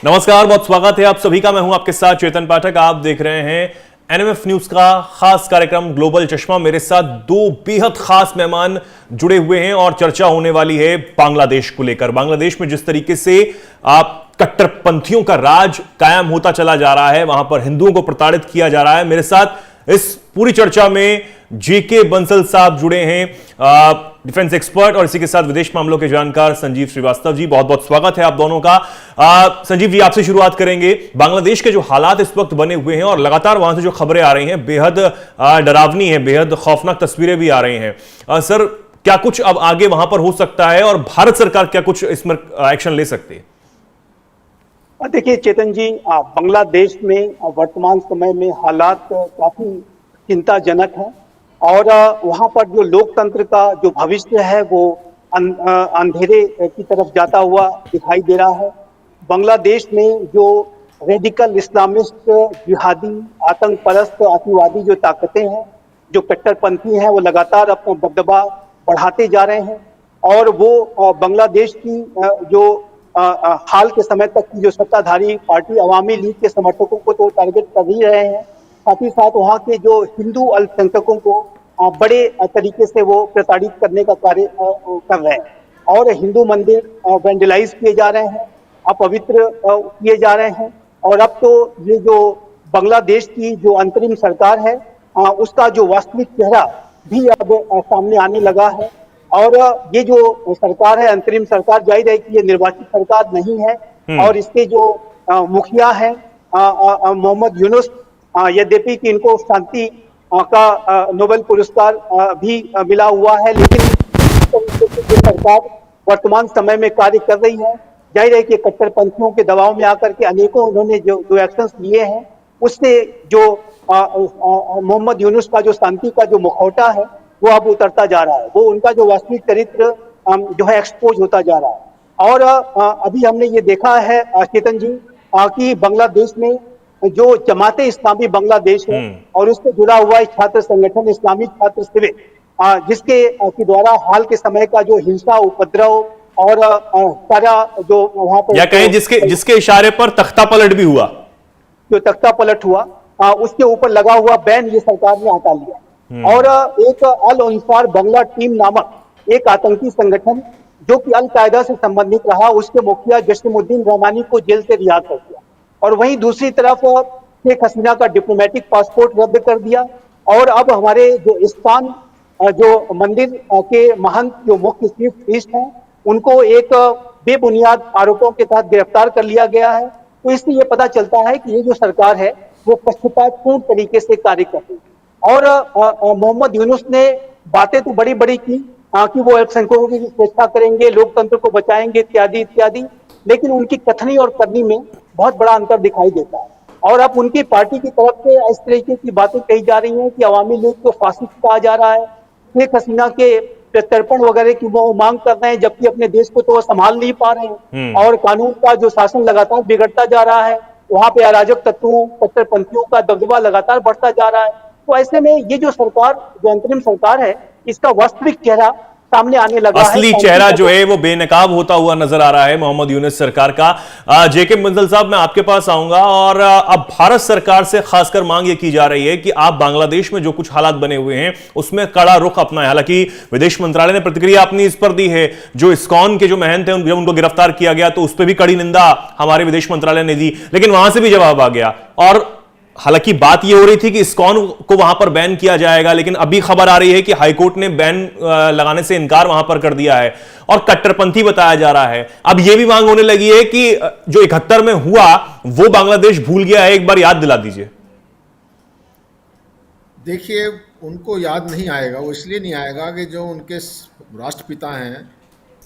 नमस्कार, बहुत स्वागत है आप सभी का। मैं हूं आपके साथ चेतन पाठक। आप देख रहे हैं एनएमएफ न्यूज का खास कार्यक्रम ग्लोबल चश्मा। मेरे साथ दो बेहद खास मेहमान जुड़े हुए हैं और चर्चा होने वाली है बांग्लादेश को लेकर। बांग्लादेश में जिस तरीके से आप कट्टरपंथियों का राज कायम होता चला जा रहा है, वहां पर हिंदुओं को प्रताड़ित किया जा रहा है। मेरे साथ इस पूरी चर्चा में जेके बंसल साहब जुड़े हैं, डिफेंस एक्सपर्ट, और इसी के साथ विदेश मामलों के जानकार संजीव श्रीवास्तव जी। बहुत बहुत स्वागत है आप दोनों का। संजीव जी, आपसे शुरुआत करेंगे। बांग्लादेश के जो हालात इस वक्त बने हुए हैं और लगातार वहां से जो खबरें आ रही हैं बेहद डरावनी है, बेहद खौफनाक तस्वीरें भी आ रही हैं। सर, क्या कुछ अब आगे वहां पर हो सकता है और भारत सरकार क्या कुछ इसमें एक्शन ले सकती है? देखिए चेतन जी, बांग्लादेश में वर्तमान समय में हालात काफी चिंताजनक है और वहां पर जो लोकतंत्र का जो भविष्य है वो अंधेरे की तरफ जाता हुआ दिखाई दे रहा है। बांग्लादेश में जो रेडिकल इस्लामिस्ट, जिहादी, आतंक परस्त, अतिवादी जो ताकतें हैं, जो कट्टरपंथी हैं, वो लगातार अपना दबदबा बढ़ाते जा रहे हैं और वो बांग्लादेश की जो हाल के समय तक की जो सत्ताधारी पार्टी अवामी लीग के समर्थकों को तो टारगेट कर ही रहे हैं, साथ ही साथ वहाँ के जो हिंदू अल्पसंख्यकों को बड़े तरीके से वो प्रताड़ित करने का कार्य कर रहे हैं और हिंदू मंदिर वेंडलाइज किए जा रहे हैं, अपवित्र किए जा रहे हैं। और अब तो ये जो बांग्लादेश की जो अंतरिम सरकार है उसका जो वास्तविक चेहरा भी अब सामने आने लगा है। और ये जो सरकार है, अंतरिम सरकार, जाहिर है कि ये निर्वाचित सरकार नहीं है और इसके जो मुखिया है मोहम्मद यूनुस, यद्यपि कि इनको शांति का नोबेल पुरस्कार भी मिला हुआ है, लेकिन जो सरकार वर्तमान समय में कार्य कर रही है, जाहिर है कि कट्टरपंथियों के दबाव में आकर के अनेकों उन्होंने जो एक्शंस लिए हैं, उससे जो मोहम्मद यूनुस का जो शांति का जो मुखौटा है वो अब उतरता जा रहा है, वो उनका जो वास्तविक चरित्र जो है एक्सपोज होता जा रहा है। और अभी हमने ये देखा है चेतन जी कि बांग्लादेश में जो जमाते इस्लामी बांग्लादेश है और उससे जुड़ा हुआ एक छात्र संगठन इस्लामी छात्र शिविर, जिसके के द्वारा हाल के समय का जो हिंसा, उपद्रव और सारा जो वहां पर, या कहें जिसके इशारे पर तख्ता पलट भी हुआ, जो तख्ता पलट हुआ, उसके ऊपर लगा हुआ बैन ये सरकार ने हटा लिया। और एक अल अंसार बांग्ला टीम नामक एक आतंकी संगठन जो कि अल कायदा से संबंधित रहा, उसके मुखिया जसीमुद्दीन रहमानी को जेल से रिहा कर दिया। और वहीं दूसरी तरफ शेख हसीना का डिप्लोमेटिक पासपोर्ट रद्द कर दिया और अब हमारे जो इस्कॉन जो मंदिर के महंत, जो मुख्य चीफ प्रीस्ट हैं, उनको एक बेबुनियाद आरोपों के तहत गिरफ्तार कर लिया गया है। तो इससे ये पता चलता है कि ये जो सरकार है वो पक्षपातपूर्ण तरीके से कार्य कर रही है। और मोहम्मद यूनुस ने बातें तो बड़ी बड़ी की कि वो अल्पसंख्यकों की सुरक्षा करेंगे, लोकतंत्र को बचाएंगे, इत्यादि इत्यादि, लेकिन उनकी कथनी और करनी में बहुत बड़ा अंतर दिखाई देता है। और अब उनकी पार्टी की तरफ से इस तरीके की बातें कही जा रही हैं कि अवामी लीग को फासिस्ट कहा जा रहा है, शेख हसीना के प्रत्यर्पण वगैरह की वो मांग कर रहे हैं, जबकि अपने देश को तो वो संभाल नहीं पा रहे हैं और कानून का जो शासन लगातार बिगड़ता जा रहा है, वहां पे अराजक तत्वों, कट्टरपंथियों का दबदबा लगातार बढ़ता जा रहा है। तो ऐसे में ये जो सरकार, जो अंतरिम सरकार है, इसका वास्तविक चेहरा सामने आने लगा है। असली चेहरा जो है वो बेनकाब होता हुआ नजर आ रहा है मोहम्मद यूनुस सरकार का। जेके बंसल साहब, मैं आपके पास आऊंगा और अब भारत सरकार से खासकर मांग ये की जा रही है कि आप बांग्लादेश में जो कुछ हालात बने हुए हैं उसमें कड़ा रुख अपनाएं। हालांकि विदेश मंत्रालय ने प्रतिक्रिया अपनी इस पर दी है, जो इस्कॉन के जो महंत हैं जब उनको गिरफ्तार किया गया तो उस पर भी कड़ी निंदा हमारे विदेश मंत्रालय ने दी, लेकिन वहां से भी जवाब आ गया। और हालांकि बात यह हो रही थी कि इस्कॉन को वहां पर बैन किया जाएगा, लेकिन अभी खबर आ रही है कि हाईकोर्ट ने बैन लगाने से इनकार वहां पर कर दिया है और कट्टरपंथी बताया जा रहा है। अब यह भी मांग होने लगी है कि जो 71 में हुआ वो बांग्लादेश भूल गया है, एक बार याद दिला दीजिए। देखिए, उनको याद नहीं आएगा, वो इसलिए नहीं आएगा कि जो उनके राष्ट्रपिता हैं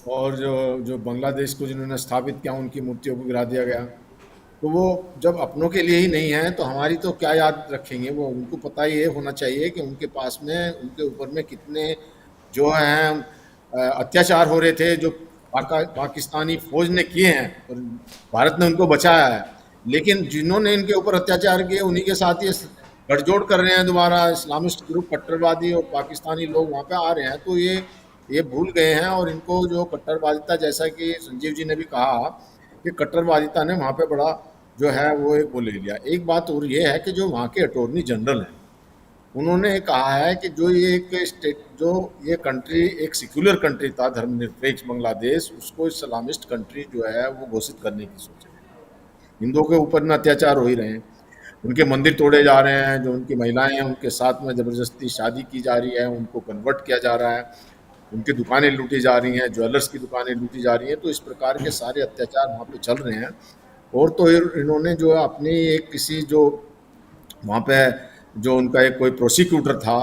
और जो बांग्लादेश को जिन्होंने स्थापित किया, उनकी मूर्तियों को गिरा दिया गया, तो वो जब अपनों के लिए ही नहीं है तो हमारी तो क्या याद रखेंगे। वो उनको पता ये होना चाहिए कि उनके पास में, उनके ऊपर में कितने जो हैं अत्याचार हो रहे थे, जो पाकिस्तानी फौज ने किए हैं और भारत ने उनको बचाया है। लेकिन जिन्होंने इनके ऊपर अत्याचार किए उन्हीं के साथ ये गठजोड़ कर रहे हैं दोबारा, इस्लामिस्ट ग्रुप, कट्टरवादी और पाकिस्तानी लोग वहाँ पे आ रहे हैं। तो ये भूल गए हैं और इनको जो कट्टरवादिता, जैसा कि संजीव जी ने भी कहा कि कट्टरवादिता ने वहाँ पे बड़ा जो है वो एक वो ले लिया। एक बात और ये है कि जो वहाँ के अटॉर्नी जनरल हैं, उन्होंने कहा है कि जो ये एक स्टेट, जो ये कंट्री एक सेक्युलर कंट्री था, धर्मनिरपेक्ष बांग्लादेश, उसको इस्लामिस्ट कंट्री जो है वो घोषित करने की सोच है। हिंदुओं के ऊपर में अत्याचार हो ही रहे हैं, उनके मंदिर तोड़े जा रहे हैं, जो उनकी महिलाएं हैं उनके साथ में ज़बरदस्ती शादी की जा रही है, उनको कन्वर्ट किया जा रहा है, उनकी दुकानें लूटी जा रही हैं, ज्वेलर्स की दुकानें लूटी जा रही हैं। तो इस प्रकार के सारे अत्याचार वहाँ पे चल रहे हैं। और तो इन्होंने जो है अपनी एक किसी जो वहाँ पे जो उनका एक कोई प्रोसिक्यूटर था,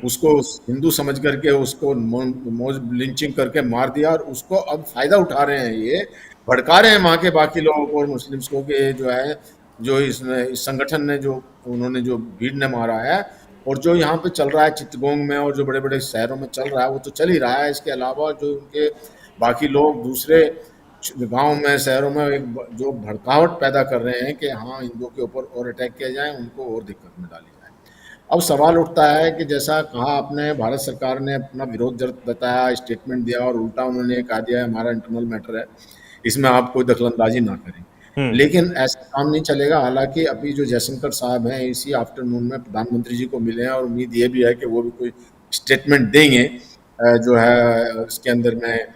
उसको हिंदू समझ करके उसको लिंचिंग करके मार दिया, और उसको अब फायदा उठा रहे हैं, ये भड़का रहे हैं वहाँ के बाकी लोगों को और मुस्लिम्स को कि जो है जो इस संगठन ने जो उन्होंने जो भीड़ ने मारा है, और जो यहाँ पे चल रहा है चित्तगोंग में और जो बड़े बड़े शहरों में चल रहा है वो तो चल ही रहा है। इसके अलावा जो उनके बाकी लोग दूसरे गांव में शहरों में एक जो भड़कावट पैदा कर रहे हैं कि हाँ हिंदुओं के ऊपर और अटैक किया जाए, उनको और दिक्कत में डाली जाए। अब सवाल उठता है कि जैसा कहा आपने, भारत सरकार ने अपना विरोध बताया, स्टेटमेंट दिया, और उल्टा उन्होंने कहा दिया हमारा इंटरनल मैटर है, इसमें आप कोई दखलंदाजी ना करें। लेकिन ऐसा काम नहीं चलेगा। हालांकि अभी जो जयशंकर साहब हैं इसी आफ्टरनून में प्रधानमंत्री जी को मिले हैं, और उम्मीद ये भी है कि वो भी कोई स्टेटमेंट देंगे जो है इसके अंदर में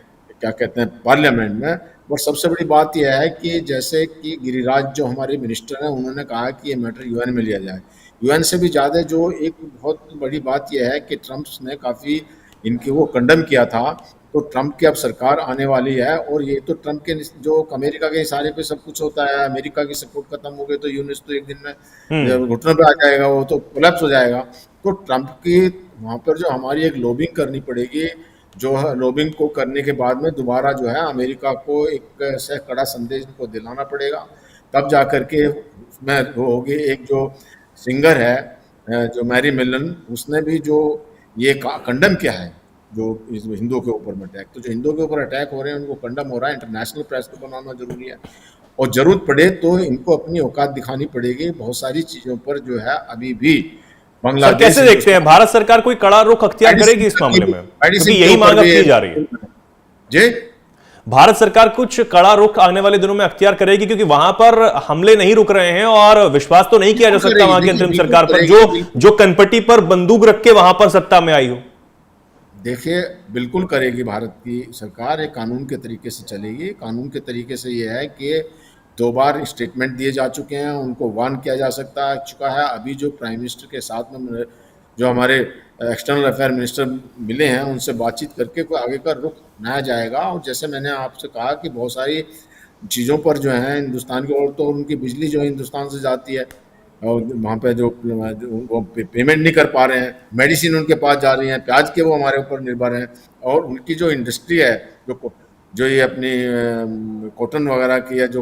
क्या कहते हैं पार्लियामेंट में। और सबसे बड़ी बात यह है कि जैसे कि गिरिराज जो हमारे मिनिस्टर हैं, उन्होंने कहा कि ये मैटर यूएन में लिया जाए। यूएन से भी ज़्यादा जो एक बहुत बड़ी बात यह है कि ट्रंप ने काफ़ी इनकी वो कंडम किया था। तो ट्रंप की अब सरकार आने वाली है, और ये तो ट्रंप के जो अमेरिका के इशारे पे सब कुछ होता है, अमेरिका की सपोर्ट खत्म हो गई तो यूनिस तो एक दिन में घुटनों पे आ जाएगा, वो तो कोलैप्स हो जाएगा। तो ट्रंप की वहाँ पर जो हमारी एक लॉबिंग करनी पड़ेगी, जो है लॉबिंग को करने के बाद में दोबारा जो है अमेरिका को एक ऐसा कड़ा संदेश को दिलाना पड़ेगा, तब जा कर के उसमें वो होगी। एक जो सिंगर है जो मैरी मिलन, उसने भी जो ये कंडम किया है जो हिंदुओं के ऊपर में अटैक, तो जो हिंदुओं के ऊपर अटैक हो रहे हैं उनको कंडम हो रहा है, इंटरनेशनल प्रेस को बनाना जरूरी है, और जरूरत पड़े तो इनको अपनी औकात दिखानी पड़ेगी। बहुत सारी चीज़ों पर जो है अभी भी बांग्लादेश। कैसे देखते हैं, भारत सरकार कोई कड़ा रुख अख्तियार करेगी इस मामले में, क्योंकि यही मांग की जा रही है जी? भारत सरकार कुछ कड़ा रुख आने वाले दिनों में अख्तियार करेगी, क्योंकि वहां पर हमले नहीं रुक रहे हैं और विश्वास तो नहीं किया जा सकता वहां की अंतरिम सरकार पर जो कनपट्टी पर बंदूक रख के वहां पर सत्ता में आई हो। देखिए, बिल्कुल करेगी भारत की सरकार, एक कानून के तरीके से चलेगी। कानून के तरीके से ये है कि 2 बार स्टेटमेंट दिए जा चुके हैं, उनको वार्न किया जा चुका है। अभी जो प्राइम मिनिस्टर के साथ में जो हमारे एक्सटर्नल अफेयर मिनिस्टर मिले हैं, उनसे बातचीत करके कोई आगे का रुख बनाया जाएगा। और जैसे मैंने आपसे कहा कि बहुत सारी चीज़ों पर जो है हिंदुस्तान की ओर, तो उनकी बिजली जो हिंदुस्तान से जाती है और वहाँ पे जो वो पेमेंट नहीं कर पा रहे हैं, मेडिसिन उनके पास जा रही हैं, प्याज के वो हमारे ऊपर निर्भर हैं, और उनकी जो इंडस्ट्री है जो ये अपनी कॉटन वगैरह की है, जो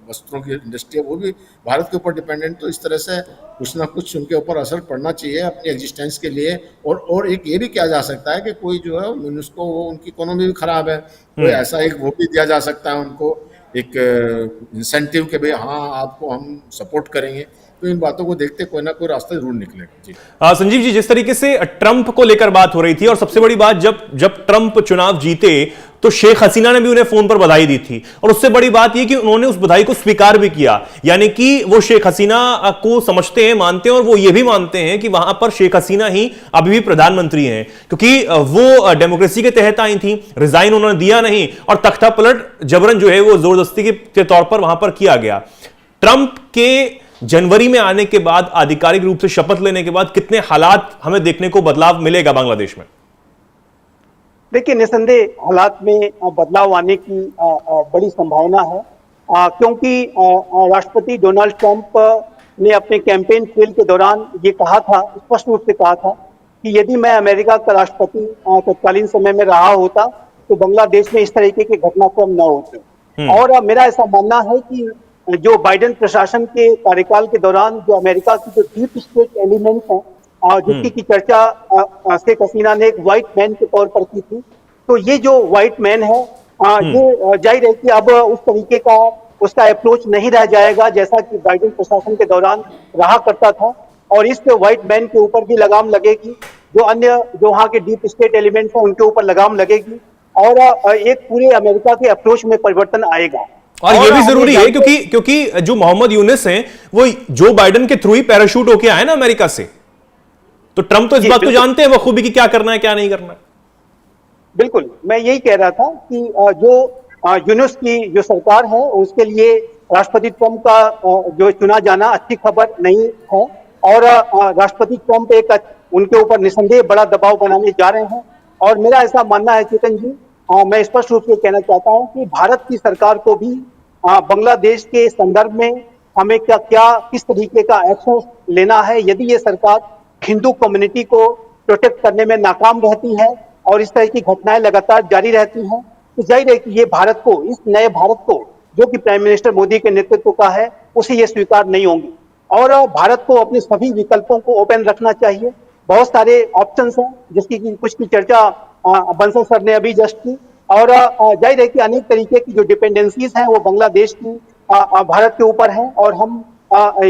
वस्त्रों की इंडस्ट्री है, वो भी भारत के ऊपर डिपेंडेंट। तो इस तरह से कुछ ना कुछ उनके ऊपर असर पड़ना चाहिए अपनी एग्जिस्टेंस के लिए। और एक ये भी किया जा सकता है कि कोई जो है उसको, वो उनकी इकोनॉमी भी खराब है, कोई ऐसा एक वो भी दिया जा सकता है उनको एक इंसेंटिव के भाई हाँ आपको हम सपोर्ट करेंगे। तो इन बातों को देखते कोई ना कोई रास्ता जरूर निकलेगा। जी संजीव जी, जिस तरीके से ट्रंप को लेकर बात हो रही थी, और सबसे बड़ी बात जब ट्रंप चुनाव जीते तो शेख हसीना ने भी उन्हें फोन पर बधाई दी थी, और उससे बड़ी बात यह कि उन्होंने उस बधाई को स्वीकार भी किया। यानी कि वो शेख हसीना को समझते हैं, मानते हैं, और वो ये भी मानते हैं कि वहां पर शेख हसीना ही अभी भी प्रधानमंत्री हैं, क्योंकि वो डेमोक्रेसी के तहत आई थी, रिजाइन उन्होंने दिया नहीं, और तख्ता पलट जबरन जो है वो जोरदस्ती के तौर पर वहां पर किया गया। ट्रंप के जनवरी में आने के बाद, आधिकारिक रूप से शपथ लेने के बाद, कितने हालात हमें देखने को बदलाव मिलेगा बांग्लादेश में? देखिए, निसंदेह हालात में बदलाव आने की बड़ी संभावना है, क्योंकि राष्ट्रपति डोनाल्ड ट्रंप ने अपने कैंपेन ट्रेल के दौरान ये कहा था, स्पष्ट रूप से कहा था कि यदि मैं अमेरिका का राष्ट्रपति तत्कालीन समय में रहा होता तो बांग्लादेश में इस तरीके के घटनाक्रम न होते। और मेरा ऐसा मानना है कि जो बाइडेन प्रशासन के कार्यकाल के दौरान जो अमेरिका की जो डीप स्टेट एलिमेंट्स हैं, जिसकी की चर्चा शेख हसीना ने एक व्हाइट मैन के तौर पर की थी, तो ये जो व्हाइट मैन है ये जाहिर है कि अब उस तरीके का उसका अप्रोच नहीं रह जाएगा जैसा कि बाइडेन प्रशासन के दौरान रहा करता था। और इस व्हाइट मैन के ऊपर भी लगाम लगेगी, जो वहाँ के डीप स्टेट एलिमेंट्स हैं उनके ऊपर लगाम लगेगी, और एक पूरे अमेरिका के अप्रोच में परिवर्तन आएगा। और ये भी हम जरूरी है जानते क्योंकि जो मोहम्मद यूनिस हैं वो जो बाइडेन के थ्रू ही पैराशूट होके आए ना अमेरिका से, तो ट्रंप तो इस जी, बात को बिल्कुल जानते हैं बखूबी कि क्या करना है क्या नहीं करना है। बिल्कुल, मैं यही कह रहा था कि जो यूनुस की जो सरकार है उसके लिए राष्ट्रपति ट्रंप का जो चुना जाना अच्छी खबर नहीं है। और राष्ट्रपति ट्रंप उनके ऊपर निसंदेह बड़ा दबाव बनाने जा रहे हैं। और मेरा ऐसा मानना है चेतन जी, मैं स्पष्ट रूप से कहना चाहता हूं कि भारत की सरकार को भी बांग्लादेश के संदर्भ में हमें क्या क्या किस तरीके का एक्शन लेना है। यदि ये सरकार हिंदू कम्युनिटी को प्रोटेक्ट करने में नाकाम रहती है और इस तरह की घटनाएं लगातार जारी रहती हैं, तो जाहिर है कि ये भारत को, इस नए भारत को जो कि प्राइम मिनिस्टर मोदी के नेतृत्व का है, उसे ये स्वीकार नहीं होंगी। और भारत को अपने सभी विकल्पों को ओपन रखना चाहिए। बहुत सारे ऑप्शंस हैं जिसकी कुछ की चर्चा बंसल सर ने अभी जस्ट की। और जाहिर है कि अनेक तरीके की जो डिपेंडेंसीज हैं वो बांग्लादेश की भारत के ऊपर हैं और हम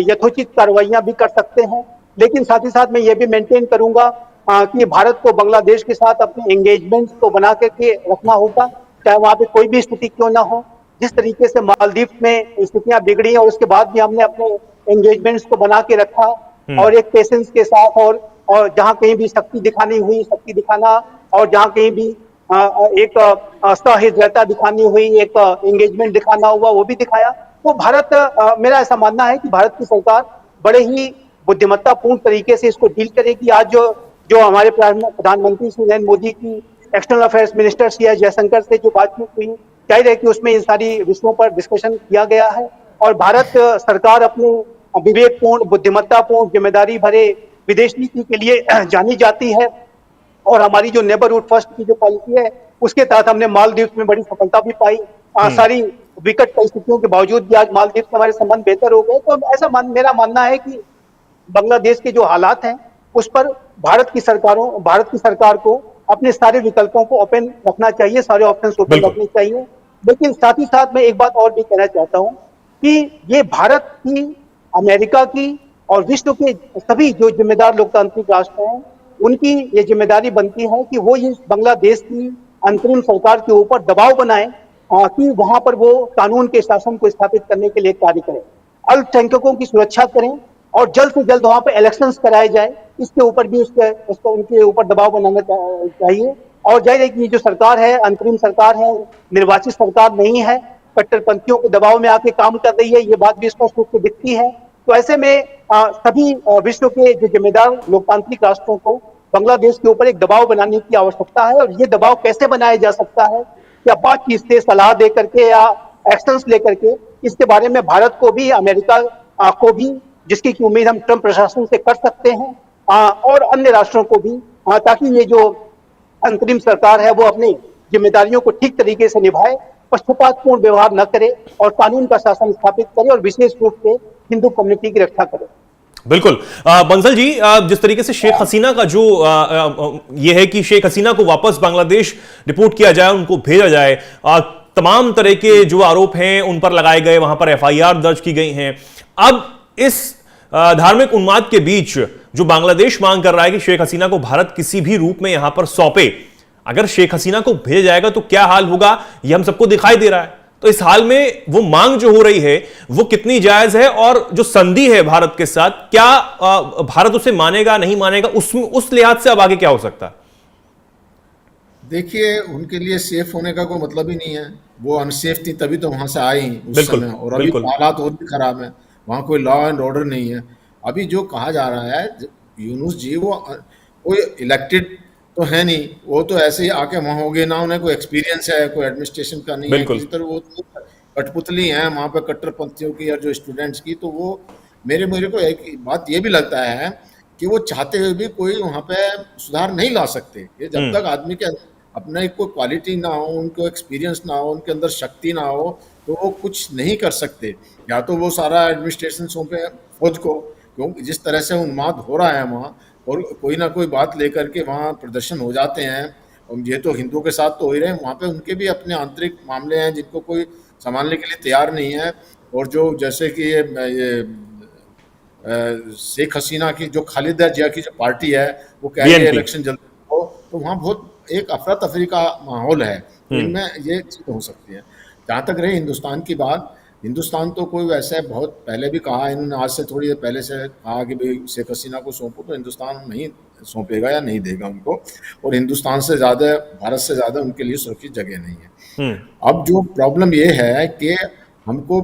यथोचित कार्रवाइयां भी कर सकते हैं। लेकिन साथ ही साथ मैं ये भी मेंटेन करूंगा कि भारत को बांग्लादेश के साथ अपने एंगेजमेंट को बना करके रखना होगा, चाहे वहां पे कोई भी स्थिति क्यों ना हो। जिस तरीके से मालदीव में स्थितियां बिगड़ी और उसके बाद भी हमने अपने एंगेजमेंट्स को बना के रखा और एक पेशेंस के साथ, और जहां कहीं भी शक्ति दिखानी हुई शक्ति दिखाना, और जहां कहीं भी एक सहृदयता दिखानी हुई, एक एंगेजमेंट दिखाना हुआ, वो भी दिखाया। तो भारत, मेरा ऐसा मानना है कि भारत की सरकार बड़े ही बुद्धिमत्तापूर्ण तरीके से इसको डील करेगी। आज जो जो हमारे प्रधानमंत्री श्री नरेंद्र मोदी की external affairs minister C S Jaishankar से जो बातचीत हुई, जाहिर है कि उसमें इन सारी विषयों पर डिस्कशन किया गया है। और भारत सरकार अपने विवेकपूर्ण, बुद्धिमत्तापूर्ण, जिम्मेदारी भरे विदेश नीति के लिए जानी जाती है। और हमारी जो नेबरहुड फर्स्ट की जो पॉलिसी है उसके तहत हमने मालदीव में बड़ी सफलता भी पाई। सारी विकट परिस्थितियों के बावजूद भी आज मालदीव से हमारे संबंध बेहतर हो गए। तो ऐसा मेरा मानना है कि बांग्लादेश के जो हालात हैं उस पर भारत की सरकार को अपने सारे विकल्पों को ओपन रखना चाहिए, सारे ऑप्शंस ओपन बिल्कुल। रखने चाहिए। लेकिन साथ ही साथ मैं एक बात और भी कहना चाहता हूं कि ये भारत की, अमेरिका की और विश्व के सभी जो जिम्मेदार लोकतांत्रिक राष्ट्र हैं उनकी ये जिम्मेदारी बनती है कि वो इस बांग्लादेश की अंतरिम सरकार के ऊपर दबाव बनाएं कि वहां पर वो कानून के शासन को स्थापित करने के लिए कार्य करें, अल्पसंख्यकों की सुरक्षा करें और जल्द से जल्द वहां पर इलेक्शंस कराए जाए। इसके ऊपर भी उसको उनके ऊपर दबाव बनाना चाहिए। और जाहिर है कि जो सरकार है, अंतरिम सरकार है, निर्वाचित सरकार नहीं है, कट्टरपंथियों के दबाव में आके काम कर रही है, ये बात भी स्पष्ट रूप से दिखती है। तो ऐसे में सभी विश्व के जो जिम्मेदार लोकतांत्रिक राष्ट्रों को बांग्लादेश के ऊपर एक दबाव बनाने की आवश्यकता है। और ये दबाव कैसे बनाया जा सकता है, या बातचीत से, सलाह दे करके या एक्शंस लेकर के, इसके बारे में भारत को भी, अमेरिका को भी, जिसकी की उम्मीद हम ट्रंप प्रशासन से कर सकते हैं, और अन्य राष्ट्रों को भी, ताकि ये जो अंतरिम सरकार है वो अपनी जिम्मेदारियों को ठीक तरीके से निभाए, पक्षपातपूर्ण व्यवहार न करे और कानून का शासन स्थापित करे और विशेष रूप से हिंदू कम्युनिटी की रक्षा करे। बिल्कुल। बंसल जी, जिस तरीके से शेख हसीना का जो ये है कि शेख हसीना को वापस बांग्लादेश डिपोर्ट किया जाए, उनको भेजा जाए, तमाम तरह के जो आरोप हैं उन पर लगाए गए, वहां पर एफआईआर दर्ज की गई हैं। अब इस धार्मिक उन्माद के बीच जो बांग्लादेश मांग कर रहा है कि शेख हसीना को भारत किसी भी रूप में यहां पर सौंपे, अगर शेख हसीना को भेजा जाएगा तो क्या हाल होगा, यह हम सबको दिखाई दे रहा है। तो इस हाल में वो मांग जो हो रही है वो कितनी जायज है, और जो संधि है भारत के साथ, क्या भारत उसे मानेगा नहीं मानेगा, उस लिहाज से अब आगे क्या हो सकता है? देखिए, उनके लिए सेफ होने का कोई मतलब ही नहीं है। वो अनसेफ थी तभी तो वहां से आई उस समय, और अभी हालात और भी खराब है, वहाँ कोई लॉ एंड ऑर्डर नहीं है। अभी जो कहा जा रहा है, यूनुस जी वो कोई इलेक्टेड तो है नहीं, वो तो ऐसे ही आके वहाँ हो गए ना, उन्हें कोई एक्सपीरियंस है, कोई एडमिनिस्ट्रेशन का नहीं है किसी तरह, वो तो कठपुतली हैं वहाँ पे कट्टरपंथियों की और जो स्टूडेंट्स की। तो वो मेरे को एक बात ये भी लगता है कि वो चाहते हुए भी कोई वहाँ पे सुधार नहीं ला सकते। ये जब तक आदमी के अपना कोई क्वालिटी ना हो, उनको एक्सपीरियंस ना हो, उनके अंदर शक्ति ना हो, तो वो कुछ नहीं कर सकते। या तो वो सारा एडमिनिस्ट्रेशन सौंपे फौज को, क्योंकि जिस तरह से उन्माद हो रहा है वहाँ, और कोई ना कोई बात लेकर के वहाँ प्रदर्शन हो जाते हैं। और ये तो हिंदुओं के साथ तो हो ही रहे हैं, वहाँ पे उनके भी अपने आंतरिक मामले हैं जिनको कोई संभालने के लिए तैयार नहीं है। और जो जैसे कि ये शेख हसीना की जो खालिदा जिया की जो पार्टी है, वो कह रही है इलेक्शन जल्दी हो, तो वहाँ बहुत एक अफरा तफरी का माहौल है। इनमें ये चीज़ हो सकती है। जहाँ तक रही हिंदुस्तान की बात, हिंदुस्तान तो कोई वैसे बहुत पहले भी कहा इन्होंने, आज से थोड़ी देर पहले से कहा कि भाई शेख हसीना को सौंपो, तो हिंदुस्तान नहीं सौंपेगा या नहीं देगा उनको। और हिंदुस्तान से ज़्यादा, भारत से ज़्यादा उनके लिए सुरक्षित जगह नहीं है। अब जो प्रॉब्लम ये है कि हमको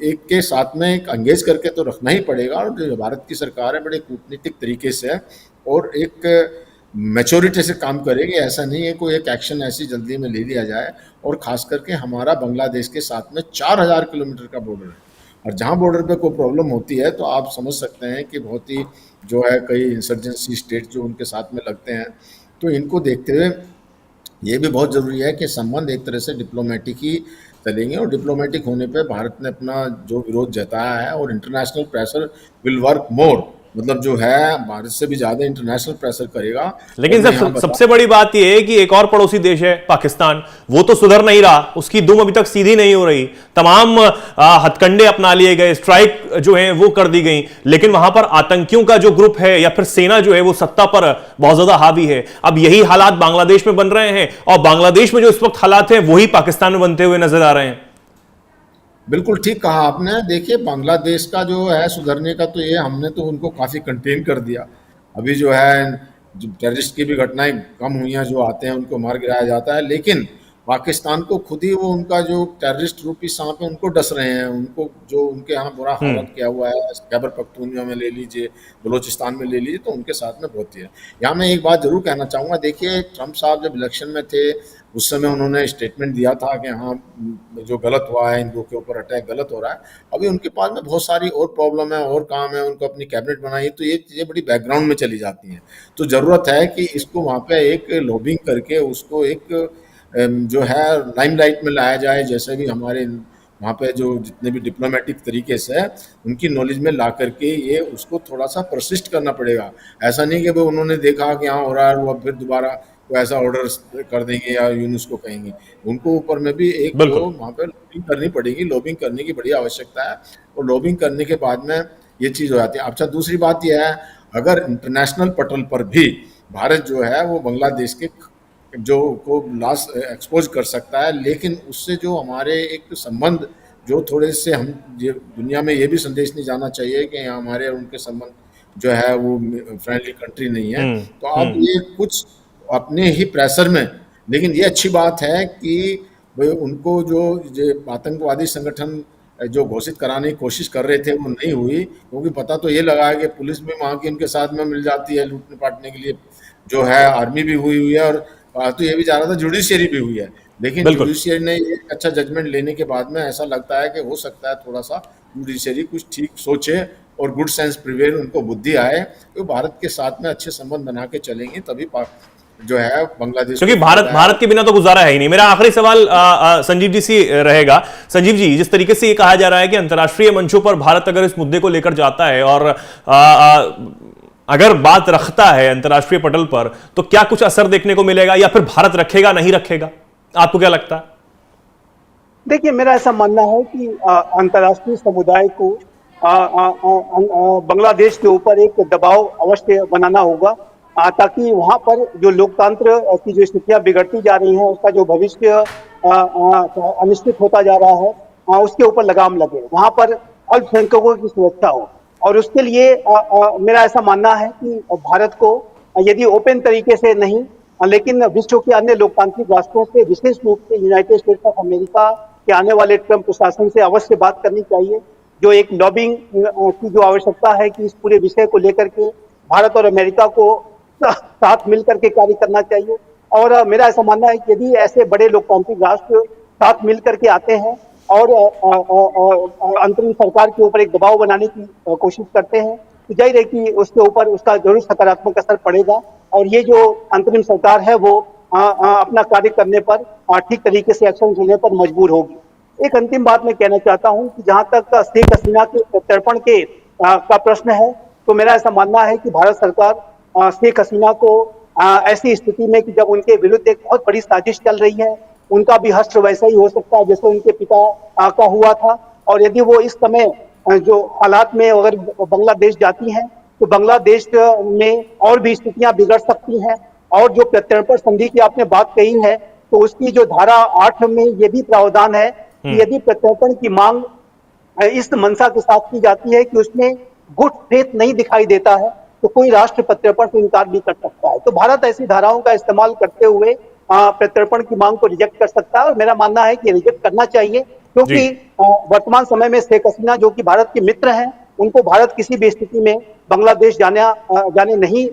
एक के साथ में एक एंगेज करके तो रखना ही पड़ेगा, और जो भारत की सरकार है बड़े कूटनीतिक तरीके से और एक मैच्योरिटी से काम करेगी। ऐसा नहीं है कोई एक एक्शन ऐसी जल्दी में ले लिया जाए। और खास करके हमारा बांग्लादेश के साथ में 4000 किलोमीटर का बॉर्डर है, और जहाँ बॉर्डर पे कोई प्रॉब्लम होती है तो आप समझ सकते हैं कि बहुत ही जो है कई इंसर्जेंसी स्टेट जो उनके साथ में लगते हैं। तो इनको देखते हुए ये भी बहुत ज़रूरी है कि संबंध एक तरह से डिप्लोमेटिक ही चलेंगे, और डिप्लोमेटिक होने पे भारत ने अपना जो विरोध जताया है, और international pressure will work more, मतलब जो है भारत से भी ज़्यादा इंटरनेशनल प्रेशर करेगा। लेकिन और मैं यहाँ सर सबसे बड़ी बात यह है कि एक और पड़ोसी देश है पाकिस्तान, वो तो सुधर नहीं रहा, उसकी दुम अभी तक सीधी नहीं हो रही, तमाम हथकंडे अपना लिए गए, स्ट्राइक जो है वो कर दी गई, लेकिन वहां पर आतंकियों का जो ग्रुप है या फिर सेना जो है वो सत्ता पर बहुत ज्यादा हावी है। अब यही हालात बांग्लादेश में बन रहे हैं, और बांग्लादेश में जो इस वक्त हालात हैं वही पाकिस्तान में बनते हुए नजर आ रहे हैं। बिल्कुल ठीक कहा आपने। देखिए बांग्लादेश का जो है सुधरने का तो ये, हमने तो उनको काफ़ी कंटेन कर दिया। अभी जो है जो टेररिस्ट की भी घटनाएं कम हुई हैं, जो आते हैं उनको मार गिराया जाता है, लेकिन पाकिस्तान को खुद ही वो उनका जो टेररिस्ट रूपी सांप है उनको डस रहे हैं। उनको जो उनके यहाँ बुरा हालत किया हुआ है, खैबर पख्तूनख्वा में ले लीजिए, बलोचिस्तान में ले लीजिए, तो उनके साथ में बहुत ही है। यहाँ मैं एक बात जरूर कहना चाहूँगा, देखिए ट्रंप साहब जब इलेक्शन में थे उस समय उन्होंने स्टेटमेंट दिया था कि हाँ जो गलत हुआ है, इन दो के ऊपर अटैक गलत हो रहा है। अभी उनके पास में बहुत सारी और प्रॉब्लम है और काम है, उनको अपनी कैबिनेट बनाई है, तो ये चीज़ें बड़ी बैकग्राउंड में चली जाती हैं। तो ज़रूरत है कि इसको वहाँ पे एक लॉबिंग करके उसको एक जो है लाइमलाइट में लाया जाए, जैसे भी हमारे वहाँ पे जो जितने भी डिप्लोमेटिक तरीके से उनकी नॉलेज में ला करके ये उसको थोड़ा सा परसिस्ट करना पड़ेगा। ऐसा नहीं कि भाई उन्होंने देखा कि हाँ हो रहा है, वो फिर दोबारा कोई ऐसा ऑर्डर कर देंगे या यूनुस को कहेंगे। उनको ऊपर में भी एक जो वहाँ पे लॉबिंग करनी पड़ेगी, लॉबिंग करने की बड़ी आवश्यकता है, और लॉबिंग करने के बाद में ये चीज़ हो जाती है। अच्छा दूसरी बात यह है, अगर इंटरनेशनल पटल पर भी भारत जो है वो बांग्लादेश के जो को लास्ट एक्सपोज कर सकता है, लेकिन उससे जो हमारे एक संबंध जो थोड़े से हम ये दुनिया में ये भी संदेश नहीं जाना चाहिए कि हमारे और उनके संबंध जो है वो फ्रेंडली कंट्री नहीं है। तो अब ये कुछ अपने ही प्रेशर में, लेकिन ये अच्छी बात है कि भाई उनको जो आतंकवादी संगठन जो घोषित कराने की कोशिश कर रहे थे वो नहीं हुई, क्योंकि पता तो ये लगा है कि पुलिस भी वहाँ की उनके साथ में मिल जाती है लूटने पाटने के लिए, जो है आर्मी भी हुई है, और तो ये भी जा रहा था जुडिशियरी भी हुई है। लेकिन जुडिशियरी ने एक अच्छा जजमेंट लेने के बाद में ऐसा लगता है कि हो सकता है थोड़ा सा जुडिशियरी कुछ ठीक सोचे और गुड सेंस प्रिवेल, उनको बुद्धि आए, तो भारत के साथ में अच्छे संबंध बना के चलेंगे तभी जो है बांग्लादेश, क्योंकि भारत के बिना तो गुजारा है ही नहीं। मेरा आखिरी सवाल संजीव जी से रहेगा। संजीव जी, जिस तरीके से ये कहा जा रहा है कि अंतर्राष्ट्रीय मंचों पर भारत अगर इस मुद्दे को लेकर जाता है और अगर बात रखता है अंतर्राष्ट्रीय पटल पर, तो क्या कुछ असर देखने को मिलेगा, या फिर भारत रखेगा नहीं रखेगा? आपको क्या लगता है? देखिए मेरा ऐसा मानना है कि अंतर्राष्ट्रीय समुदाय को बांग्लादेश के ऊपर एक दबाव अवश्य बनाना होगा, ताकि वहां पर जो लोकतंत्र की जो स्थितियां बिगड़ती जा रही हैं, उसका जो भविष्य अनिश्चित होता जा रहा है, उसके ऊपर लगाम लगे, वहां पर अल्पसंख्यकों की सुरक्षा हो। और उसके लिए मेरा ऐसा मानना है कि भारत को यदि ओपन तरीके से नहीं, लेकिन विश्व के अन्य लोकतांत्रिक राष्ट्रों से, विशेष रूप से यूनाइटेड स्टेट्स ऑफ अमेरिका के आने वाले ट्रंप प्रशासन से अवश्य बात करनी चाहिए। जो एक लॉबिंग की जो आवश्यकता है कि इस पूरे विषय को लेकर के भारत और अमेरिका को साथ मिलकर के कार्य करना चाहिए। और मेरा ऐसा मानना है कि यदि ऐसे बड़े लोकतांत्रिक राष्ट्र साथ मिलकर के आते हैं और अंतरिम सरकार के ऊपर एक दबाव बनाने की कोशिश करते हैं, तो जाहिर है कि उसके ऊपर उसका जरूर सकारात्मक असर पड़ेगा, और ये जो अंतरिम सरकार है वो अपना कार्य करने पर, ठीक तरीके से एक्शन लेने पर मजबूर होगी। एक अंतिम बात मैं कहना चाहता हूं कि जहां तक शेख हसीना के प्रत्यर्पण के का प्रश्न है, तो मेरा ऐसा मानना है कि भारत सरकार शेख हसीना को ऐसी स्थिति में कि जब उनके विरुद्ध एक बहुत बड़ी साजिश चल रही है, उनका भी हश्र वैसा ही हो सकता है जैसे उनके पिता का हुआ था, और यदि वो इस समय जो हालात में अगर बांग्लादेश जाती हैं, तो बांग्लादेश में और भी स्थितियां बिगड़ सकती हैं। और जो प्रत्यर्पण संधि की आपने बात कही है, तो उसकी जो धारा 8 में ये भी प्रावधान है कि यदि प्रत्यर्पण की मांग इस मंशा के साथ की जाती है कि उसमें गुड फेथ नहीं दिखाई देता है, तो कोई राष्ट्र प्रत्यर्पण से इनकार भी कर सकता है। तो भारत ऐसी धाराओं का इस्तेमाल करते हुए प्रत्यर्पण की मांग को रिजेक्ट कर सकता है, और मेरा मानना है कि रिजेक्ट करना चाहिए, क्योंकि वर्तमान समय में शेख हसीना जो कि भारत के मित्र हैं, उनको भारत किसी भी स्थिति में बांग्लादेश जाने नहीं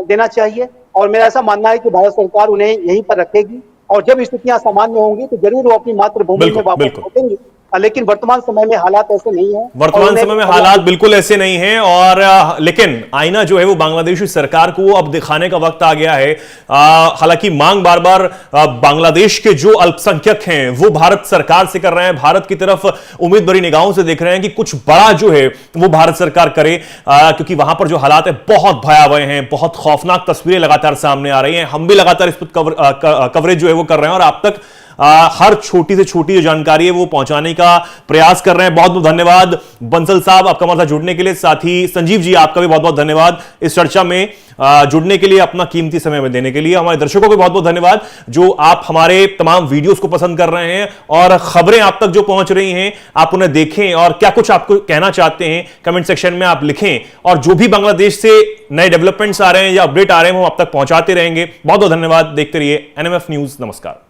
देना चाहिए। और मेरा ऐसा मानना है कि भारत सरकार उन्हें यहीं पर रखेगी, और जब स्थितियां सामान्य होंगी तो जरूर वो अपनी मातृभूमि में वापस लौटेंगे। लेकिन वर्तमान समय में हालात ऐसे नहीं है, वर्तमान समय में हालात बिल्कुल ऐसे नहीं हैं। और लेकिन आईना जो है वो बांग्लादेशी सरकार को अब दिखाने का वक्त आ गया है। हालांकि मांग बार बार बांग्लादेश के जो अल्पसंख्यक हैं वो भारत सरकार से कर रहे हैं, भारत की तरफ उम्मीद भरी निगाहों से देख रहे हैं कि कुछ बड़ा जो है वो भारत सरकार करे, क्योंकि वहां पर जो हालात है बहुत भयावह हैं, बहुत खौफनाक तस्वीरें लगातार सामने आ रही हैं। हम भी लगातार इस पर कवरेज जो है वो कर रहे हैं, और आप तक हर छोटी से छोटी जो जानकारी है वो पहुंचाने का प्रयास कर रहे हैं। बहुत बहुत धन्यवाद बंसल साहब आपका हमारे साथ जुड़ने के लिए। साथ ही संजीव जी आपका भी बहुत बहुत धन्यवाद इस चर्चा में जुड़ने के लिए, अपना कीमती समय में देने के लिए। हमारे दर्शकों को बहुत बहुत धन्यवाद जो आप हमारे तमाम वीडियोस को पसंद कर रहे हैं, और खबरें आप तक जो पहुंच रही हैं आप उन्हें देखें, और क्या कुछ आपको कहना चाहते हैं कमेंट सेक्शन में आप लिखें, और जो भी बांग्लादेश से नए डेवलपमेंट्स आ रहे हैं या अपडेट आ रहे हैं वो आप तक पहुंचाते रहेंगे। बहुत बहुत धन्यवाद। देखते रहिए NMF न्यूज। नमस्कार।